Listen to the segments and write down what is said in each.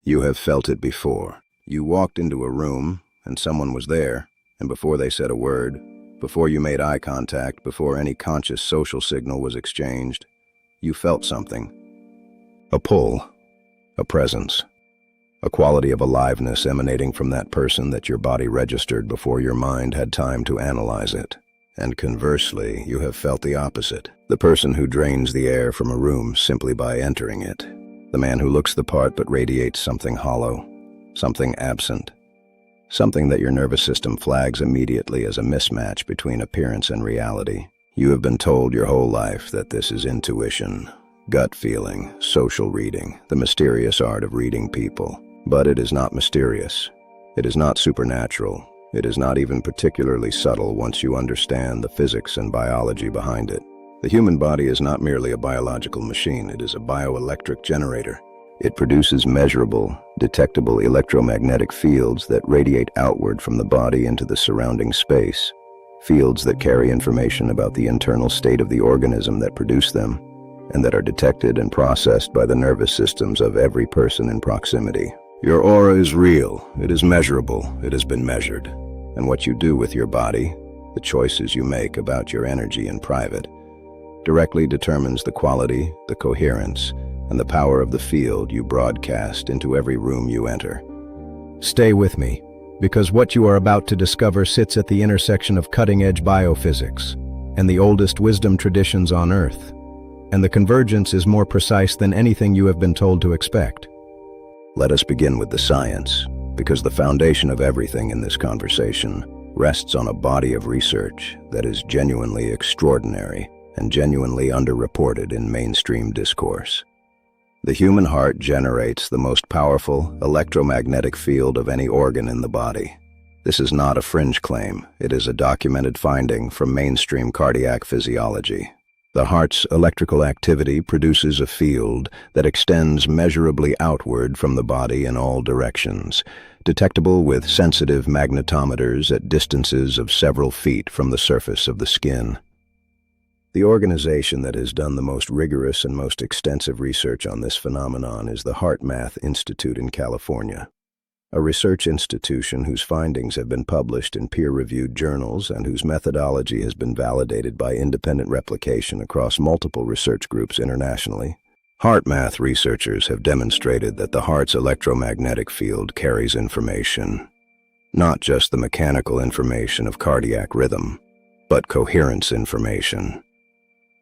You have felt it before. You walked into a room, and someone was there, and before they said a word, before you made eye contact, before any conscious social signal was exchanged, you felt something. A pull, a presence, a quality of aliveness emanating from that person that your body registered before your mind had time to analyze it. And conversely, you have felt the opposite. The person who drains the air from a room simply by entering it. The man who looks the part but radiates something hollow, something absent. Something that your nervous system flags immediately as a mismatch between appearance and reality. You have been told your whole life that this is intuition, gut feeling, social reading, the mysterious art of reading people. But it is not mysterious. It is not supernatural. It is not even particularly subtle once you understand the physics and biology behind it. The human body is not merely a biological machine, it is a bioelectric generator. It produces measurable, detectable electromagnetic fields that radiate outward from the body into the surrounding space. Fields that carry information about the internal state of the organism that produced them, and that are detected and processed by the nervous systems of every person in proximity. Your aura is real, it is measurable, it has been measured. And what you do with your body, the choices you make about your energy in private, directly determines the quality, the coherence, and the power of the field you broadcast into every room you enter. Stay with me, because what you are about to discover sits at the intersection of cutting-edge biophysics and the oldest wisdom traditions on Earth. And the convergence is more precise than anything you have been told to expect. Let us begin with the science, because the foundation of everything in this conversation rests on a body of research that is genuinely extraordinary and genuinely underreported in mainstream discourse. The human heart generates the most powerful electromagnetic field of any organ in the body. This is not a fringe claim, it is a documented finding from mainstream cardiac physiology. The heart's electrical activity produces a field that extends measurably outward from the body in all directions, detectable with sensitive magnetometers at distances of several feet from the surface of the skin. The organization that has done the most rigorous and most extensive research on this phenomenon is the HeartMath Institute in California, a research institution whose findings have been published in peer-reviewed journals and whose methodology has been validated by independent replication across multiple research groups internationally. HeartMath researchers have demonstrated that the heart's electromagnetic field carries information, not just the mechanical information of cardiac rhythm, but coherence information.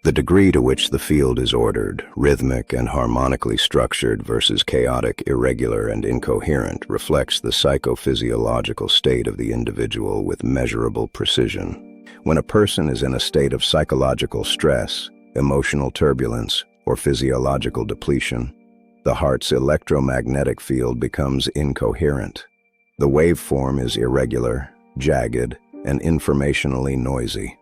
The degree to which the field is ordered, rhythmic and harmonically structured versus chaotic, irregular, and incoherent reflects the psychophysiological state of the individual with measurable precision. When a person is in a state of psychological stress, emotional turbulence, or physiological depletion, the heart's electromagnetic field becomes incoherent. The waveform is irregular, jagged, and informationally noisy.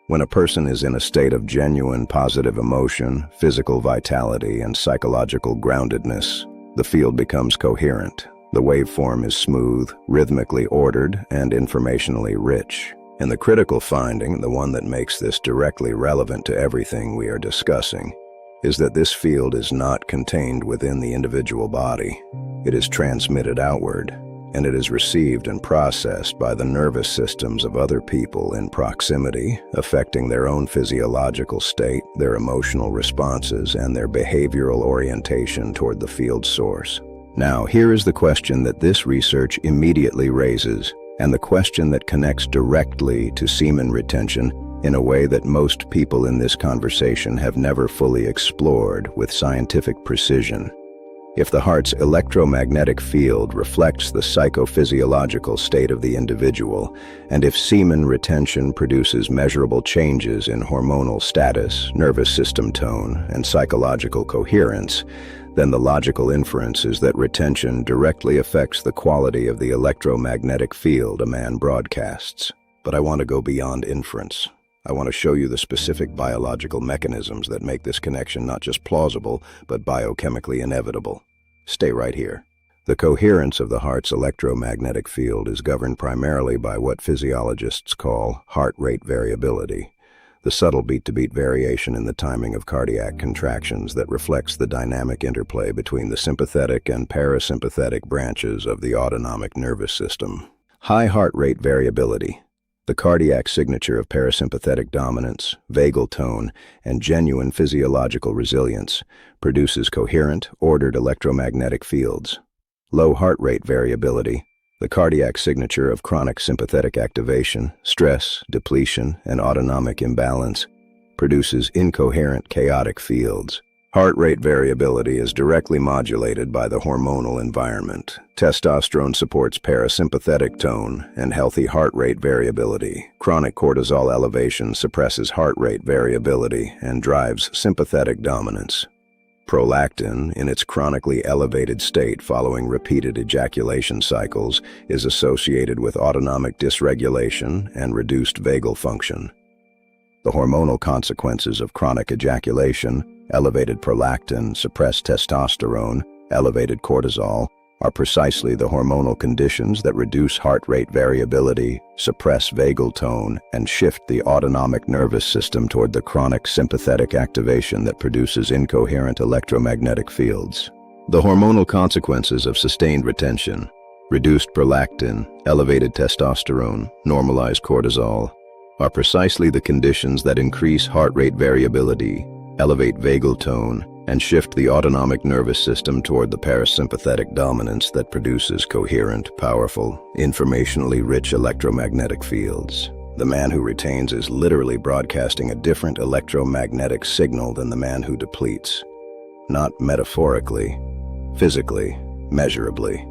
When a person is in a state of genuine positive emotion, physical vitality, and psychological groundedness, the field becomes coherent. The waveform is smooth, rhythmically ordered, and informationally rich. And the critical finding, the one that makes this directly relevant to everything we are discussing, is that this field is not contained within the individual body. It is transmitted outward, and it is received and processed by the nervous systems of other people in proximity, affecting their own physiological state, their emotional responses, and their behavioral orientation toward the field source. Now, here is the question that this research immediately raises, and the question that connects directly to semen retention in a way that most people in this conversation have never fully explored with scientific precision. If the heart's electromagnetic field reflects the psychophysiological state of the individual, and if semen retention produces measurable changes in hormonal status, nervous system tone, and psychological coherence, then the logical inference is that retention directly affects the quality of the electromagnetic field a man broadcasts. But I want to go beyond inference. I want to show you the specific biological mechanisms that make this connection not just plausible, but biochemically inevitable. Stay right here. The coherence of the heart's electromagnetic field is governed primarily by what physiologists call heart rate variability, the subtle beat-to-beat variation in the timing of cardiac contractions that reflects the dynamic interplay between the sympathetic and parasympathetic branches of the autonomic nervous system. High heart rate variability. The cardiac signature of parasympathetic dominance, vagal tone, and genuine physiological resilience produces coherent, ordered electromagnetic fields. Low heart rate variability. The cardiac signature of chronic sympathetic activation, stress, depletion, and autonomic imbalance produces incoherent, chaotic fields. Heart rate variability is directly modulated by the hormonal environment. Testosterone supports parasympathetic tone and healthy heart rate variability. Chronic cortisol elevation suppresses heart rate variability and drives sympathetic dominance. Prolactin, in its chronically elevated state following repeated ejaculation cycles, is associated with autonomic dysregulation and reduced vagal function. The hormonal consequences of chronic ejaculation, elevated prolactin, suppressed testosterone, elevated cortisol, are precisely the hormonal conditions that reduce heart rate variability, suppress vagal tone, and shift the autonomic nervous system toward the chronic sympathetic activation that produces incoherent electromagnetic fields. The hormonal consequences of sustained retention, reduced prolactin, elevated testosterone, normalized cortisol, are precisely the conditions that increase heart rate variability, elevate vagal tone, and shift the autonomic nervous system toward the parasympathetic dominance that produces coherent, powerful, informationally rich electromagnetic fields. The man who retains is literally broadcasting a different electromagnetic signal than the man who depletes. Not metaphorically, physically, measurably,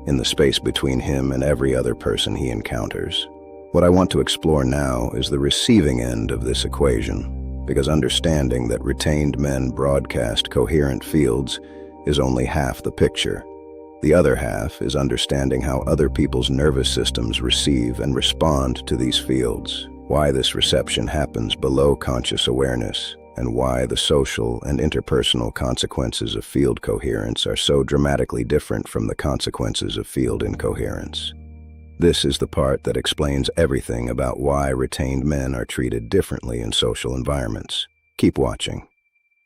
in the space between him and every other person he encounters. What I want to explore now is the receiving end of this equation, because understanding that retained men broadcast coherent fields is only half the picture. The other half is understanding how other people's nervous systems receive and respond to these fields, why this reception happens below conscious awareness, and why the social and interpersonal consequences of field coherence are so dramatically different from the consequences of field incoherence. This is the part that explains everything about why retained men are treated differently in social environments. Keep watching.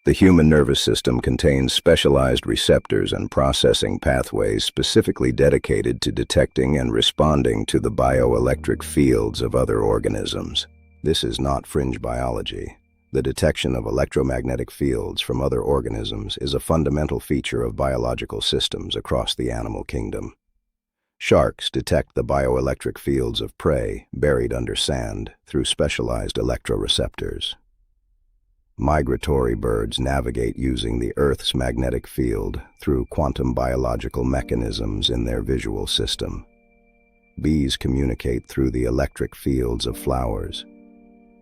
The human nervous system contains specialized receptors and processing pathways specifically dedicated to detecting and responding to the bioelectric fields of other organisms. This is not fringe biology. The detection of electromagnetic fields from other organisms is a fundamental feature of biological systems across the animal kingdom. Sharks detect the bioelectric fields of prey buried under sand through specialized electroreceptors. Migratory birds navigate using the Earth's magnetic field through quantum biological mechanisms in their visual system. Bees communicate through the electric fields of flowers.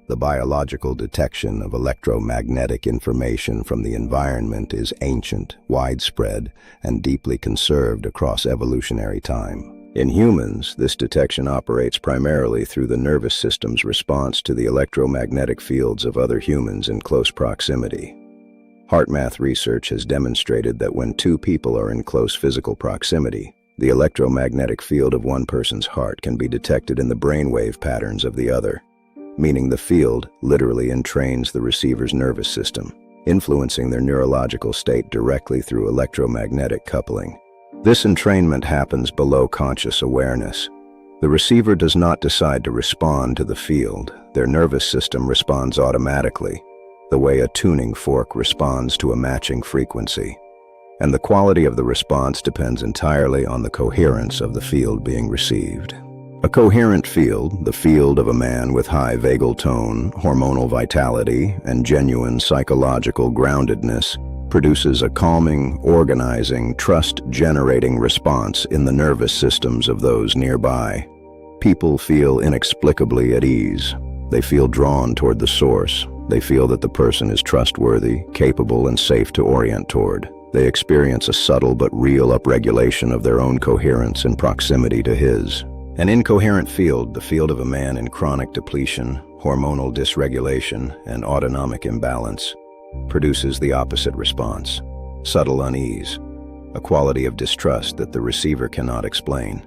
The biological detection of electromagnetic information from the environment is ancient, widespread, and deeply conserved across evolutionary time. In humans, this detection operates primarily through the nervous system's response to the electromagnetic fields of other humans in close proximity. HeartMath research has demonstrated that when two people are in close physical proximity, the electromagnetic field of one person's heart can be detected in the brainwave patterns of the other, meaning the field literally entrains the receiver's nervous system, influencing their neurological state directly through electromagnetic coupling. This entrainment happens below conscious awareness. The receiver does not decide to respond to the field. Their nervous system responds automatically, the way a tuning fork responds to a matching frequency. And the quality of the response depends entirely on the coherence of the field being received. A coherent field, the field of a man with high vagal tone, hormonal vitality, and genuine psychological groundedness, produces a calming, organizing, trust-generating response in the nervous systems of those nearby. People feel inexplicably at ease. They feel drawn toward the source. They feel that the person is trustworthy, capable, and safe to orient toward. They experience a subtle but real upregulation of their own coherence in proximity to his. An incoherent field, the field of a man in chronic depletion, hormonal dysregulation, and autonomic imbalance, produces the opposite response: subtle unease, a quality of distrust that the receiver cannot explain,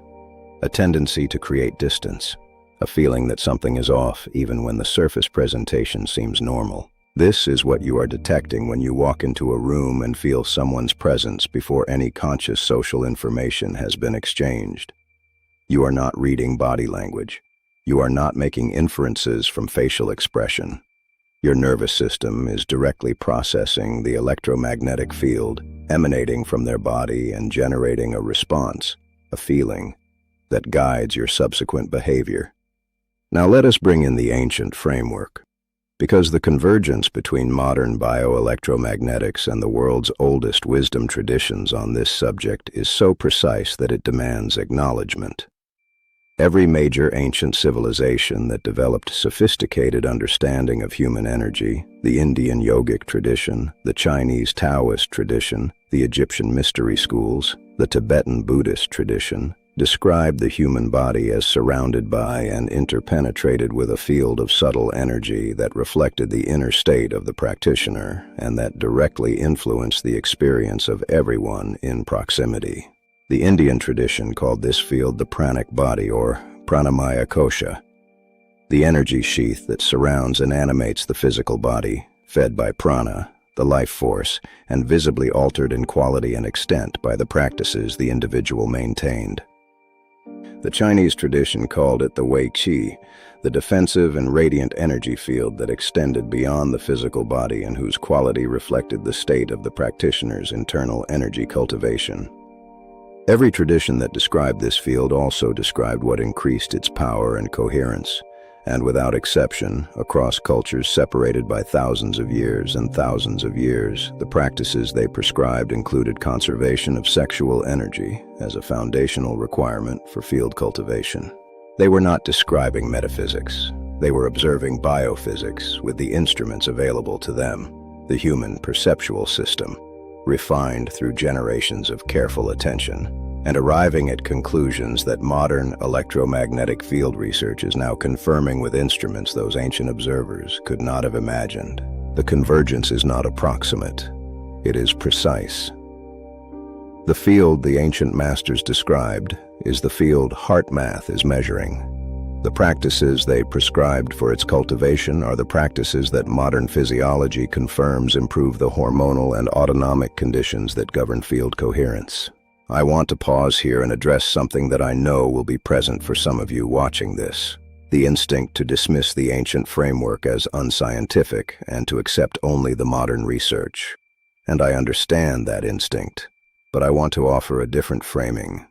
a tendency to create distance, a feeling that something is off even when the surface presentation seems normal. This is what you are detecting when you walk into a room and feel someone's presence before any conscious social information has been exchanged. You are not reading body language. You are not making inferences from facial expression. Your nervous system is directly processing the electromagnetic field emanating from their body and generating a response, a feeling, that guides your subsequent behavior. Now let us bring in the ancient framework. Because the convergence between modern bioelectromagnetics and the world's oldest wisdom traditions on this subject is so precise that it demands acknowledgement. Every major ancient civilization that developed sophisticated understanding of human energy, the Indian yogic tradition, the Chinese Taoist tradition, the Egyptian mystery schools, the Tibetan Buddhist tradition, described the human body as surrounded by and interpenetrated with a field of subtle energy that reflected the inner state of the practitioner and that directly influenced the experience of everyone in proximity. The Indian tradition called this field the pranic body, or pranamaya kosha, the energy sheath that surrounds and animates the physical body, fed by prana, the life force, and visibly altered in quality and extent by the practices the individual maintained. The Chinese tradition called it the wei qi, the defensive and radiant energy field that extended beyond the physical body and whose quality reflected the state of the practitioner's internal energy cultivation. Every tradition that described this field also described what increased its power and coherence, and without exception, across cultures separated by thousands of years and thousands of years, the practices they prescribed included conservation of sexual energy as a foundational requirement for field cultivation. They were not describing metaphysics. They were observing biophysics with the instruments available to them, the human perceptual system, refined through generations of careful attention, and arriving at conclusions that modern electromagnetic field research is now confirming with instruments those ancient observers could not have imagined. The convergence is not approximate, it is precise. The field the ancient masters described is the field HeartMath is measuring. The practices they prescribed for its cultivation are the practices that modern physiology confirms improve the hormonal and autonomic conditions that govern field coherence. I want to pause here and address something that I know will be present for some of you watching this: the instinct to dismiss the ancient framework as unscientific and to accept only the modern research. And I understand that instinct, but I want to offer a different framing.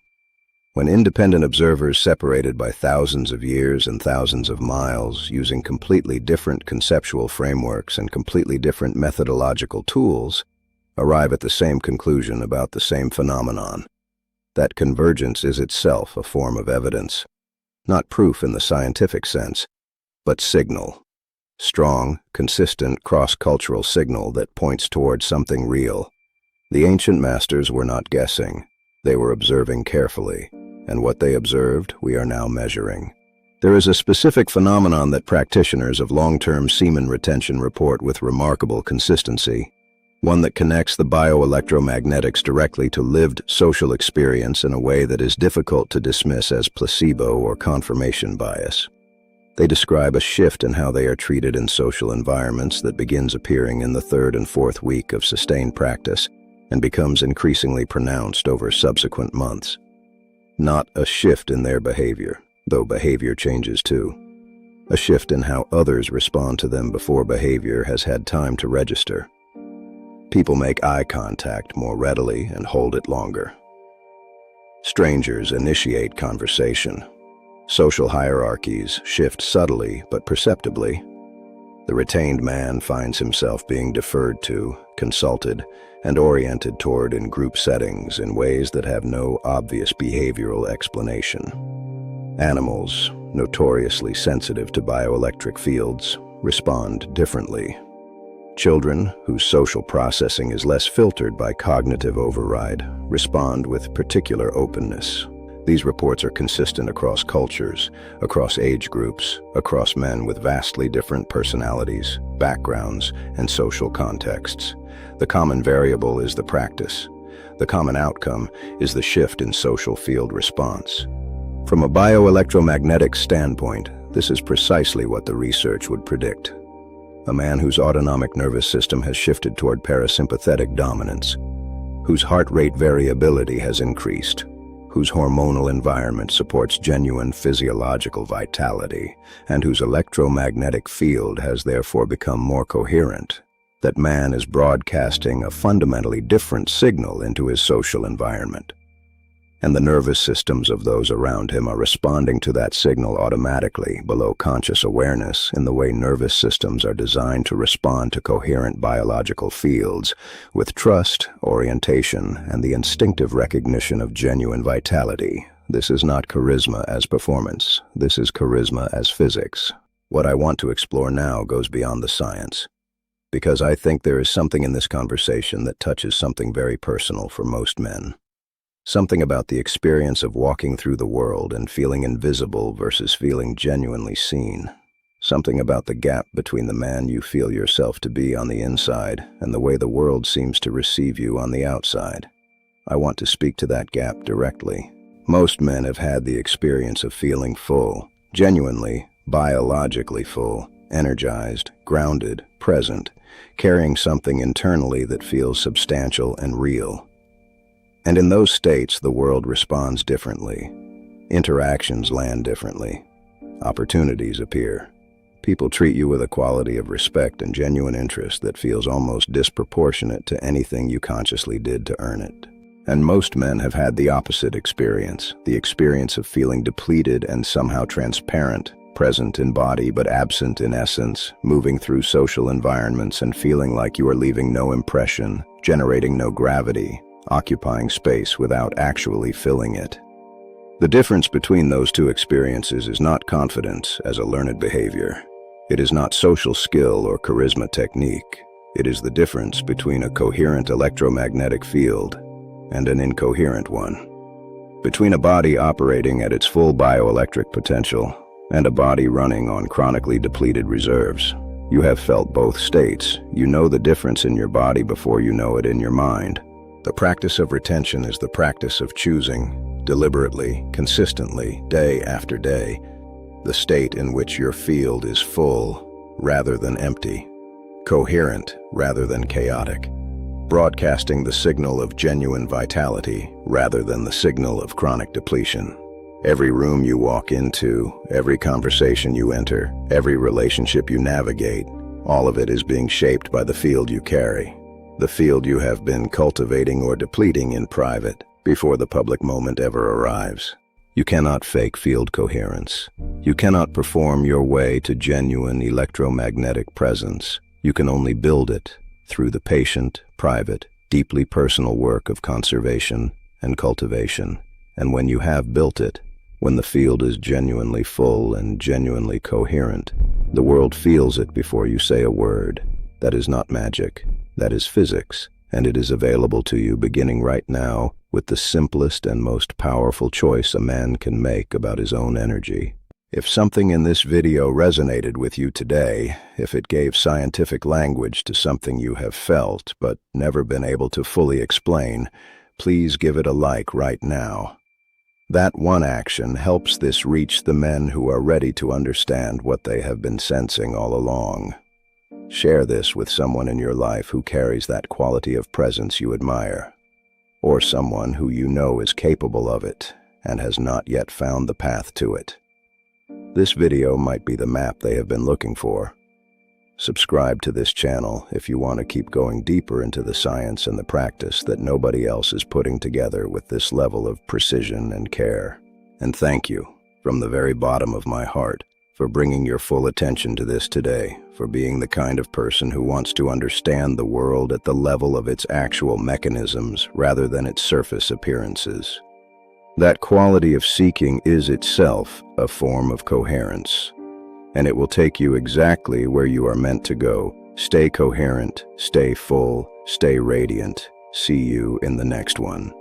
When independent observers separated by thousands of years and thousands of miles, using completely different conceptual frameworks and completely different methodological tools, arrive at the same conclusion about the same phenomenon, that convergence is itself a form of evidence, not proof in the scientific sense, but signal. Strong, consistent, cross-cultural signal that points towards something real. The ancient masters were not guessing. They were observing carefully, and what they observed, we are now measuring. There is a specific phenomenon that practitioners of long-term semen retention report with remarkable consistency, one that connects the bioelectromagnetics directly to lived social experience in a way that is difficult to dismiss as placebo or confirmation bias. They describe a shift in how they are treated in social environments that begins appearing in the third and fourth week of sustained practice and becomes increasingly pronounced over subsequent months. Not a shift in their behavior, though behavior changes too. A shift in how others respond to them before behavior has had time to register. People make eye contact more readily and hold it longer. Strangers initiate conversation. Social hierarchies shift subtly but perceptibly. The retained man finds himself being deferred to, consulted, and oriented toward in group settings in ways that have no obvious behavioral explanation. Animals, notoriously sensitive to bioelectric fields, respond differently. Children, whose social processing is less filtered by cognitive override, respond with particular openness. These reports are consistent across cultures, across age groups, across men with vastly different personalities, backgrounds, and social contexts. The common variable is the practice. The common outcome is the shift in social field response. From a bioelectromagnetic standpoint, This is precisely what the research would predict. A man whose autonomic nervous system has shifted toward parasympathetic dominance, whose heart rate variability has increased, whose hormonal environment supports genuine physiological vitality, and whose electromagnetic field has therefore become more coherent. That man is broadcasting a fundamentally different signal into his social environment. And the nervous systems of those around him are responding to that signal automatically, below conscious awareness, in the way nervous systems are designed to respond to coherent biological fields, with trust, orientation, and the instinctive recognition of genuine vitality. This is not charisma as performance. This is charisma as physics. What I want to explore now goes beyond the science, because I think there is something in this conversation that touches something very personal for most men. Something about the experience of walking through the world and feeling invisible versus feeling genuinely seen. Something about the gap between the man you feel yourself to be on the inside and the way the world seems to receive you on the outside. I want to speak to that gap directly. Most men have had the experience of feeling full, genuinely, biologically full, energized, grounded, present, carrying something internally that feels substantial and real. And in those states, the world responds differently. Interactions land differently. Opportunities appear. People treat you with a quality of respect and genuine interest that feels almost disproportionate to anything you consciously did to earn it. And most men have had the opposite experience, the experience of feeling depleted and somehow transparent, present in body but absent in essence, moving through social environments and feeling like you are leaving no impression, generating no gravity, occupying space without actually filling it. The difference between those two experiences is not confidence as a learned behavior. It is not social skill or charisma technique. It is the difference between a coherent electromagnetic field and an incoherent one. Between a body operating at its full bioelectric potential and a body running on chronically depleted reserves. You have felt both states. You know the difference in your body before you know it in your mind. The practice of retention is the practice of choosing, deliberately, consistently, day after day, the state in which your field is full rather than empty, coherent rather than chaotic, broadcasting the signal of genuine vitality rather than the signal of chronic depletion. Every room you walk into, every conversation you enter, every relationship you navigate, all of it is being shaped by the field you carry. The field you have been cultivating or depleting in private before the public moment ever arrives. You cannot fake field coherence. You cannot perform your way to genuine electromagnetic presence. You can only build it through the patient, private, deeply personal work of conservation and cultivation. And when you have built it, when the field is genuinely full and genuinely coherent, the world feels it before you say a word. That is not magic. That is physics, and it is available to you beginning right now with the simplest and most powerful choice a man can make about his own energy. If something in this video resonated with you today, if it gave scientific language to something you have felt but never been able to fully explain, please give it a like right now. That one action helps this reach the men who are ready to understand what they have been sensing all along. Share this with someone in your life who carries that quality of presence you admire, or someone who you know is capable of it and has not yet found the path to it. This video might be the map they have been looking for. Subscribe to this channel if you want to keep going deeper into the science and the practice that nobody else is putting together with this level of precision and care. And thank you, from the very bottom of my heart, for bringing your full attention to this today, for being the kind of person who wants to understand the world at the level of its actual mechanisms rather than its surface appearances. That quality of seeking is itself a form of coherence, and it will take you exactly where you are meant to go. Stay coherent, stay full, stay radiant. See you in the next one.